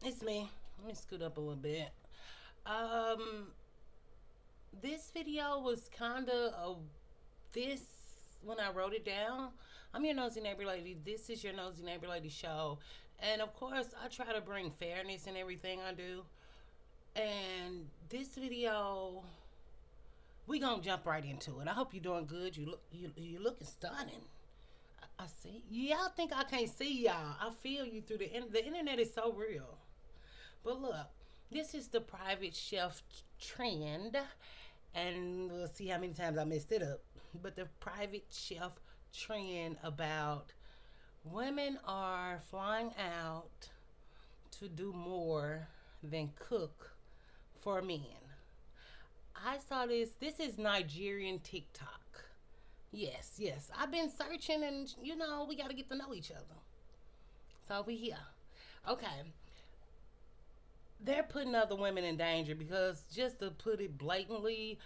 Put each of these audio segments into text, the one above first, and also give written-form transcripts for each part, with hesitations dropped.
It's me. Let me scoot up a little bit. Um, this video was kind of this when I wrote it down. I'm your nosy neighbor lady. This is your nosy neighbor lady show, and of course, I try to bring fairness in everything I do. And this video, we gonna jump right into it. I hope you're doing good. You looking stunning. I see. Y'all think I can't see y'all? I feel you through the internet is so real. But look, this is the private chef trend, and we'll see how many times I messed it up. But the private chef trend about women are flying out to do more than cook for men. I saw this. This is Nigerian TikTok. Yes, yes. I've been searching, and we got to get to know each other. So we here. Okay, they're putting other women in danger because, just to put it blatantly,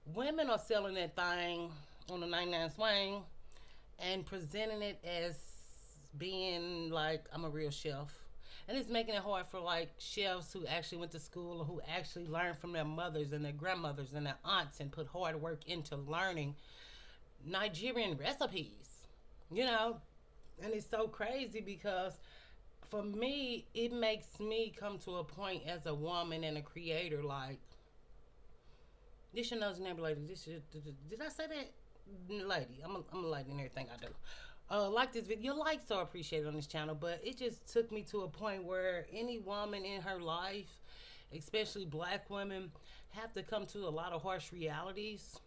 women are selling that thing on the 99 swing and presenting it as being like, I'm a real chef. And it's making it hard for like chefs who actually went to school or who actually learned from their mothers and their grandmothers and their aunts and put hard work into learning Nigerian recipes. You know, and it's so crazy because for me, it makes me come to a point as a woman and a creator like, this your nose neighbor lady. Did I say that? Lady. I'm a lady in everything I do. Like this video. Your likes are appreciated on this channel, but it just took me to a point where any woman in her life, especially black women, have to come to a lot of harsh realities.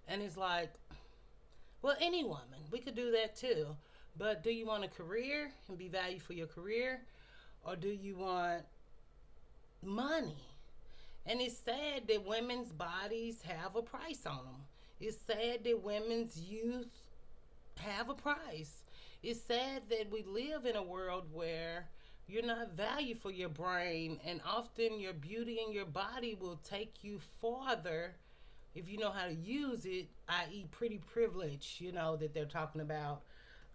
And it's like, well, any woman, we could do that too. But do you want a career and be valued for your career? Or do you want money? And it's sad that women's bodies have a price on them. It's sad that women's youth have a price. It's sad that we live in a world where you're not valued for your brain, and often your beauty and your body will take you farther if you know how to use it, i.e., pretty privilege, that they're talking about,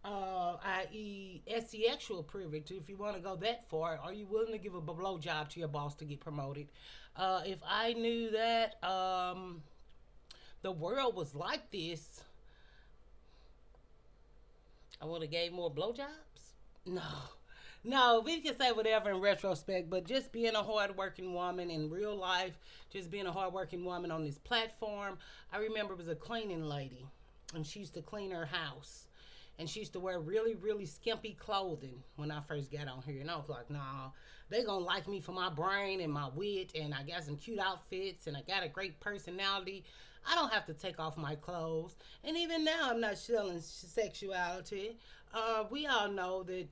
i.e., sexual privilege. If you want to go that far, are you willing to give a blowjob to your boss to get promoted? If I knew that the world was like this, I would have gave more blowjobs. No, no, we can say whatever in retrospect, but just being a hardworking woman in real life, just being a hardworking woman on this platform. I remember it was a cleaning lady, and she used to clean her house. And she used to wear really, really skimpy clothing when I first got on here. And I was like, nah, they gonna like me for my brain and my wit, and I got some cute outfits, and I got a great personality. I don't have to take off my clothes. And even now, I'm not showing sexuality. We all know that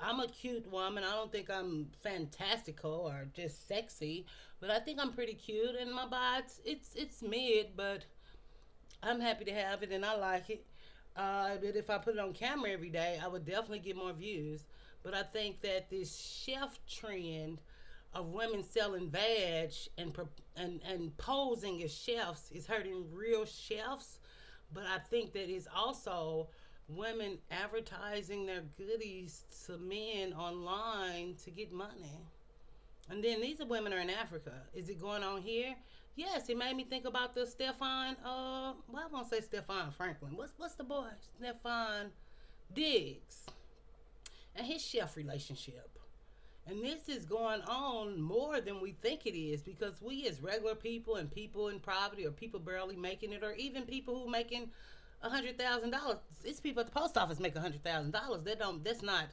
I'm a cute woman. I don't think I'm fantastical or just sexy, but I think I'm pretty cute. And my body's it's mid, but I'm happy to have it and I like it. But if I put it on camera every day, I would definitely get more views. But I think that this chef trend of women selling veg and posing as chefs is hurting real chefs. But I think that it's also women advertising their goodies to men online to get money. And then these women are in Africa. Is it going on here? Yes, it made me think about the Stefan. Well, I won't say Stefan Franklin. What's the boy? Stefan Diggs and his chef relationship. And this is going on more than we think it is because we as regular people and people in poverty or people barely making it or even people who making $100,000. It's people at the post office make $100,000. They don't. That's not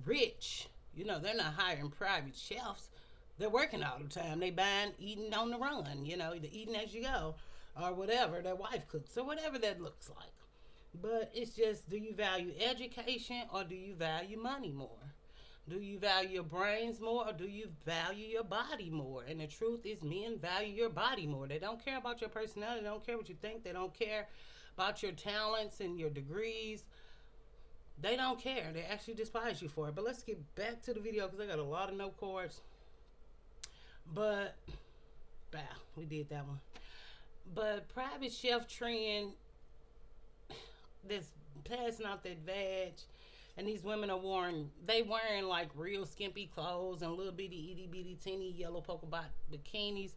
rich. They're not hiring private chefs. They're working all the time. They buying, eating on the run. Either eating as you go, or whatever their wife cooks, or whatever that looks like. But it's just, do you value education or do you value money more? Do you value your brains more or do you value your body more? And the truth is, men value your body more. They don't care about your personality. They don't care what you think. They don't care about your talents and your degrees. They don't care. They actually despise you for it. But let's get back to the video because I got a lot of note cards. But, bah, we did that one. But private chef trend that's passing out that veg and these women are wearing like real skimpy clothes and little bitty itty bitty teeny yellow polka dot bikinis,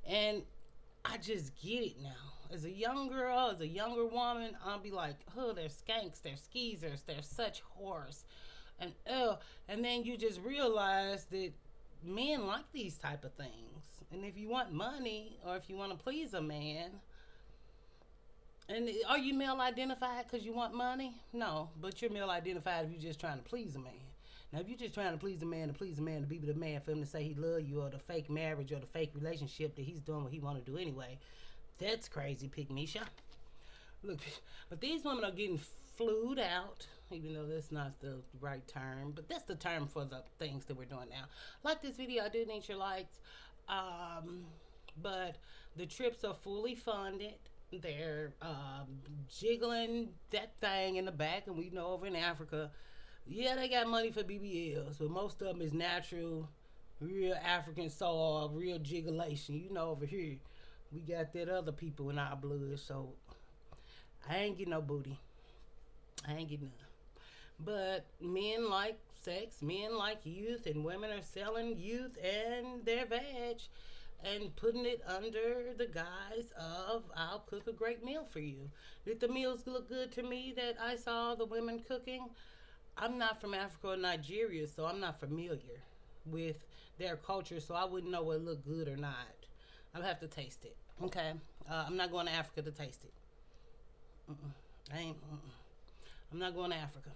and I just get it now. As a young girl, as a younger woman, I'll be like, oh, they're skanks, they're skeezers, they're such whores, and and then you just realize that men like these type of things, and if you want money or if you want to please a man, and are you male identified because you want money? No, but you're male identified if you're just trying to please a man. Now, if you're just trying to please a man, to be with a man, for him to say he love you, or the fake marriage, or the fake relationship that he's doing what he want to do anyway, that's crazy, pick Misha. Look, but these women are getting flued out, even though that's not the right term, but that's the term for the things that we're doing now. Like this video, I do need your likes. But the trips are fully funded. They're jiggling that thing in the back, and we know over in Africa, yeah, they got money for BBLs, but most of them is natural, real African soil, real jigulation. You know, over here, we got that other people in our blood, so I ain't getting no booty. I ain't getting none. But men like sex, men like youth, and women are selling youth and their veg and putting it under the guise of I'll cook a great meal for you. Did the meals look good to me that I saw the women cooking? I'm not from Africa or Nigeria, so I'm not familiar with their culture, so I wouldn't know what looked good or not. I'll have to taste it. Okay, I'm not going to Africa to taste it. I ain't. I'm not going to Africa.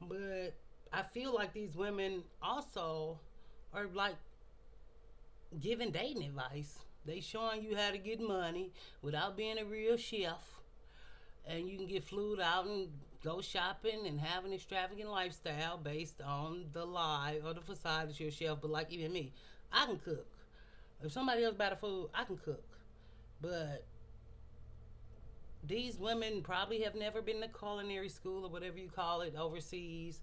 But I feel like these women also are like giving dating advice. They showing you how to get money without being a real chef, and you can get flued out and go shopping and have an extravagant lifestyle based on the lie or the facade that you're a chef. But like even me, I can cook. If somebody else buy the food, I can cook. But these women probably have never been to culinary school or whatever you call it overseas.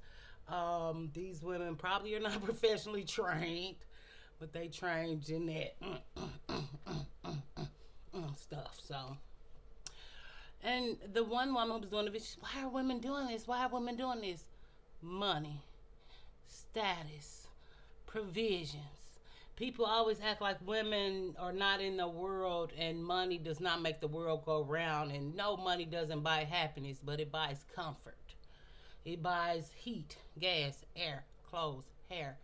These women probably are not professionally trained, but they trained in that stuff. So, and the one woman who was doing the video, why are women doing this? Why are women doing this? Money, status, provisions. People always act like women are not in the world and money does not make the world go round. And no, money doesn't buy happiness, but it buys comfort. It buys heat, gas, air, clothes, hair,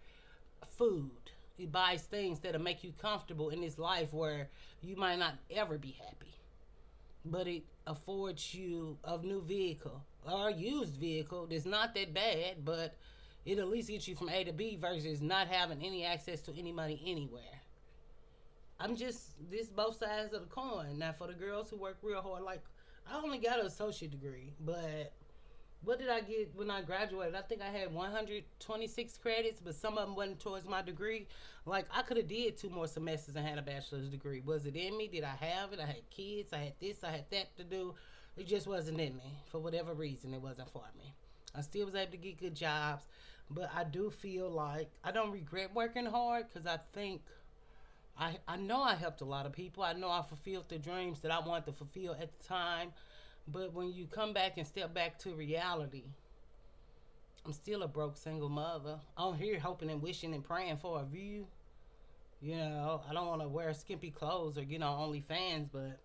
food. It buys things that'll make you comfortable in this life where you might not ever be happy. But it affords you a new vehicle or a used vehicle that's not that bad, but it at least gets you from A to B versus not having any access to any money anywhere. I'm just, this both sides of the coin. Now, for the girls who work real hard, like, I only got an associate degree, but what did I get when I graduated? I think I had 126 credits, but some of them wasn't towards my degree. Like, I could have did 2 more semesters and had a bachelor's degree. Was it in me? Did I have it? I had kids. I had this. I had that to do. It just wasn't in me. For whatever reason, it wasn't for me. I still was able to get good jobs, but I do feel like I don't regret working hard because I think I know I helped a lot of people. I know I fulfilled the dreams that I wanted to fulfill at the time. But when you come back and step back to reality, I'm still a broke single mother. I'm here hoping and wishing and praying for a view. You know, I don't want to wear skimpy clothes or get on OnlyFans, but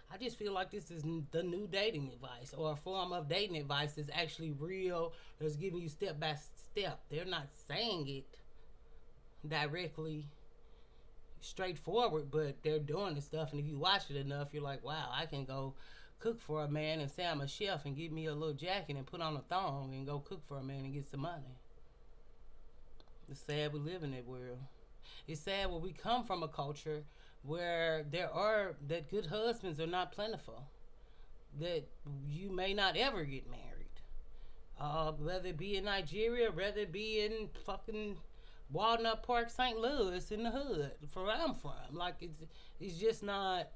I just feel like this is the new dating advice or a form of dating advice that's actually real, that's giving you step by step. They're not saying it directly, straightforward, but they're doing the stuff. And if you watch it enough, you're like, wow, I can go cook for a man and say I'm a chef and give me a little jacket and put on a thong and go cook for a man and get some money. It's sad we live in that world. It's sad when we come from a culture where that good husbands are not plentiful, that you may not ever get married, whether it be in Nigeria, whether it be in fucking Walnut Park, St. Louis, in the hood, from where I'm from. Like, it's just not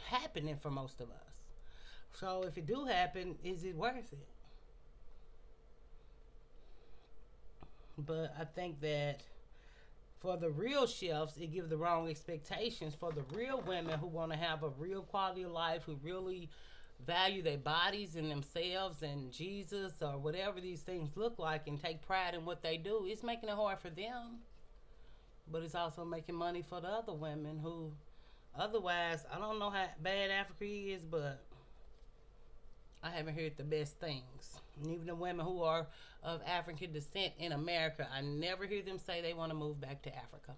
happening for most of us. So if it do happen, is it worth it? But I think that for the real chefs, it gives the wrong expectations. For the real women who want to have a real quality of life, who really value their bodies and themselves and Jesus or whatever these things look like and take pride in what they do, it's making it hard for them. But it's also making money for the other women who, otherwise, I don't know how bad Africa is, but I haven't heard the best things. And even the women who are of African descent in America, I never hear them say they want to move back to Africa.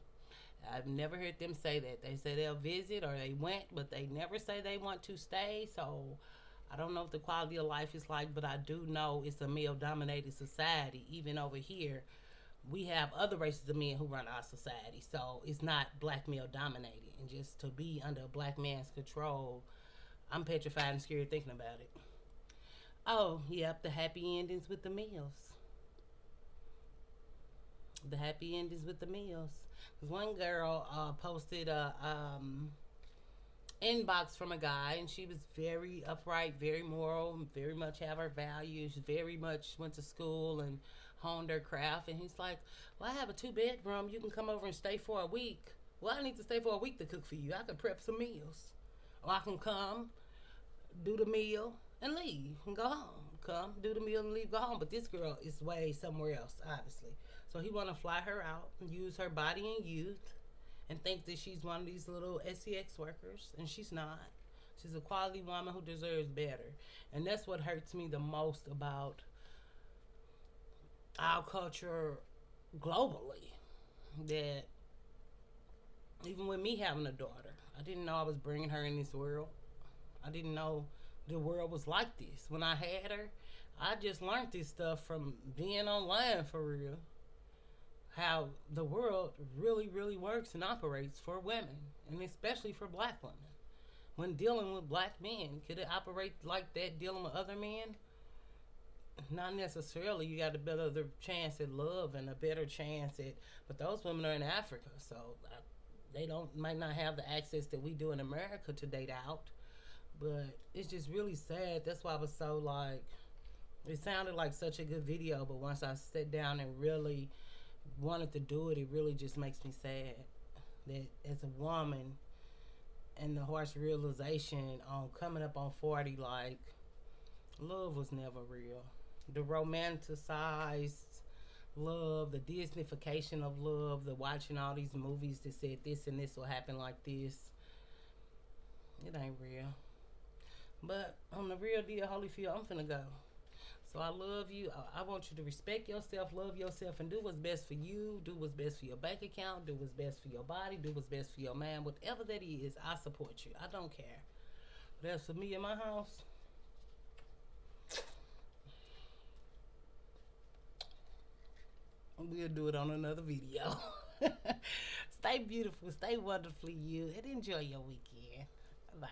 I've never heard them say that. They say they'll visit or they went, but they never say they want to stay. So I don't know what the quality of life is like, but I do know it's a male dominated society. Even over here, we have other races of men who run our society. So it's not black male dominated. And just to be under a black man's control, I'm petrified and scared thinking about it. Oh, yep, the happy endings with the meals. The happy endings with the meals. Because one girl posted a inbox from a guy, and she was very upright, very moral, very much have her values, very much went to school and honed her craft. And he's like, "Well, I have a two-bedroom. You can come over and stay for a week." Well, I need to stay for a week to cook for you. I can prep some meals, or I can come, do the meal, and leave and go home. Come, do the meal and leave, go home. But this girl is way somewhere else, obviously. So he want to fly her out and use her body and youth and think that she's one of these little SEX workers, and she's not. She's a quality woman who deserves better. And that's what hurts me the most about our culture globally. That even with me having a daughter, I didn't know I was bringing her in this world. I didn't know the world was like this. When I had her, I just learned this stuff from being online for real. How the world really, really works and operates for women, and especially for black women. When dealing with black men, could it operate like that dealing with other men? Not necessarily. You got a better chance at love and a better chance at, but those women are in Africa, so they don't might not have the access that we do in America to date out. But it's just really sad. That's why I was so like, it sounded like such a good video, but once I sat down and really wanted to do it, it really just makes me sad that as a woman and the harsh realization on coming up on 40, like, love was never real. The romanticized love, the Disneyfication of love, the watching all these movies that said this and this will happen like this, it ain't real. But on the real deal, Holyfield, I'm finna go. So I love you. I want you to respect yourself, love yourself, and do what's best for you. Do what's best for your bank account. Do what's best for your body. Do what's best for your man. Whatever that is, I support you. I don't care. But as for me in my house, we'll do it on another video. Stay beautiful. Stay wonderfully you. And enjoy your weekend. Bye.